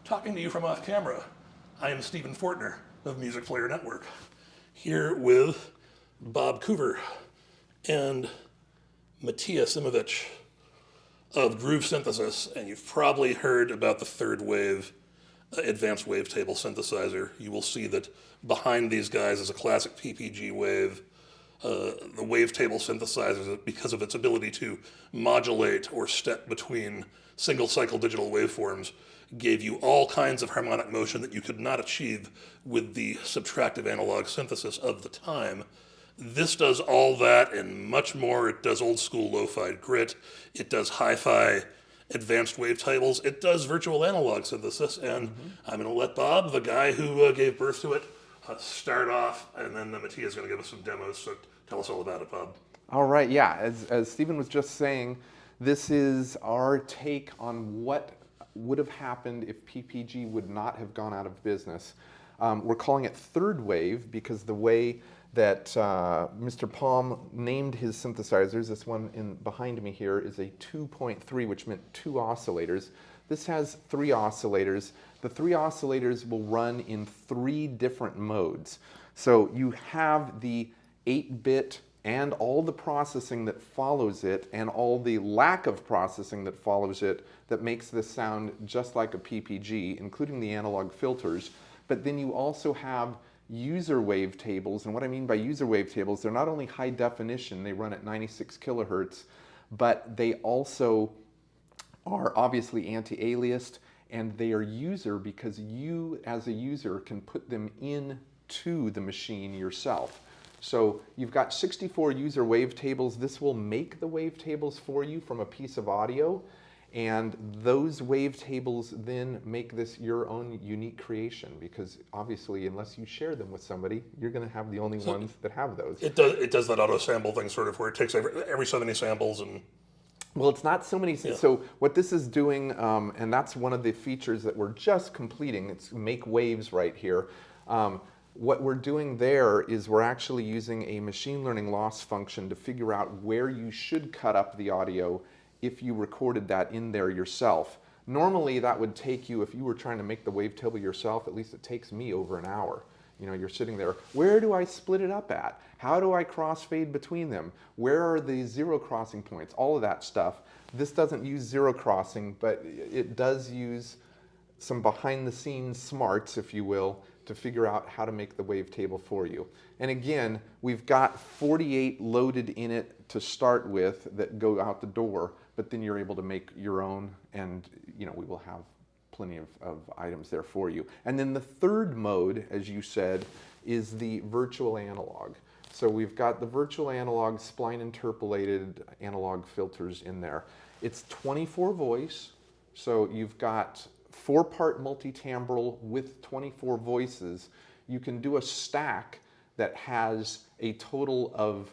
talking to you from off camera. I am Stephen Fortner of Music Player Network, here with Bob Coover and Matija Simovic of Groove Synthesis, and you've probably heard about the third wave advanced wavetable synthesizer. You will see that behind these guys is a classic PPG wave. The wavetable synthesizer, because of its ability to modulate or step between single cycle digital waveforms, gave you all kinds of harmonic motion that you could not achieve with the subtractive analog synthesis of the time. This does all that and much more. It does old school lo-fi grit. It does hi-fi advanced wavetables. It does virtual analog synthesis. And I'm going to let Bob, the guy who gave birth to it, start off, and then Matija is going to give us some demos. So tell us all about it, Bob. All right, yeah. As Stephen was just saying, this is our take on what would have happened if PPG would not have gone out of business. We're calling it third wave because the way that Mr. Palm named his synthesizers, this one behind me here is a 2.3, which meant 2 oscillators. This has 3 oscillators. The 3 oscillators will run in 3 different modes. So you have the 8-bit and all the processing that follows it and all the lack of processing that follows it that makes this sound just like a PPG, including the analog filters. But then you also have user wavetables, and what I mean by user wavetables, they're not only high definition, they run at 96 kilohertz, but they also are obviously anti-aliased, and they are user because you as a user can put them into the machine yourself. So you've got 64 user wavetables. This will make the wavetables for you from a piece of audio, and those wavetables then make this your own unique creation, because obviously unless you share them with somebody, you're going to have the only ones that have those. It does that auto sample thing, sort of, where it takes every so many samples and... Well, it's not so many. Yeah. So what this is doing, and that's one of the features that we're just completing, it's make waves right here. What we're doing there is we're actually using a machine learning loss function to figure out where you should cut up the audio if you recorded that in there yourself. Normally that would take you, if you were trying to make the wavetable yourself, at least it takes me over an hour. You know, you're sitting there, where do I split it up at? How do I crossfade between them? Where are the zero crossing points? All of that stuff. This doesn't use zero crossing, but it does use some behind the scenes smarts, if you will, to figure out how to make the wavetable for you. And again, we've got 48 loaded in it to start with that go out the door, but then you're able to make your own, and you know, we will have plenty of items there for you. And then the third mode, as you said, is the virtual analog. So we've got the virtual analog spline interpolated analog filters in there. It's 24 voice, so you've got 4-part multi-timbral with 24 voices. You can do a stack that has a total of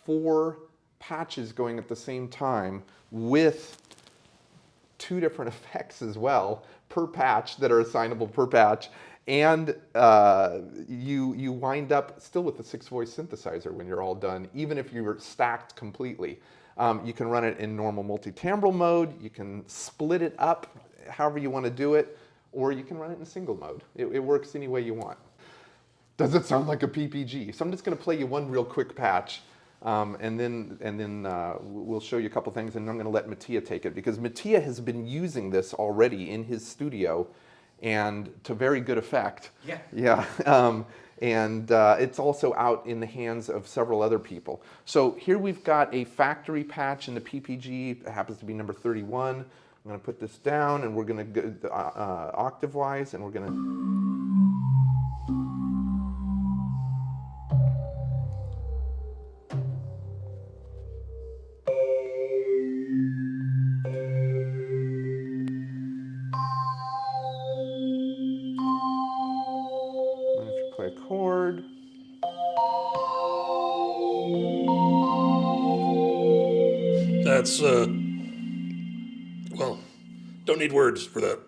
4 patches going at the same time with 2 different effects as well per patch that are assignable per patch. And you wind up still with a 6-voice synthesizer when you're all done, even if you're stacked completely. You can run it in normal multi-timbral mode. You can split it up however you want to do it, or you can run it in single mode. It works any way you want. Does it sound like a PPG? So I'm just going to play you one real quick patch, and then we'll show you a couple things, and I'm going to let Matija take it, because Matija has been using this already in his studio, and to very good effect. Yeah. Yeah. And it's also out in the hands of several other people. So here we've got a factory patch in the PPG. It happens to be number 31. I'm going to put this down, and we're going to go octave-wise, and we're going to... And if you play a chord... That's, well, don't need words for that.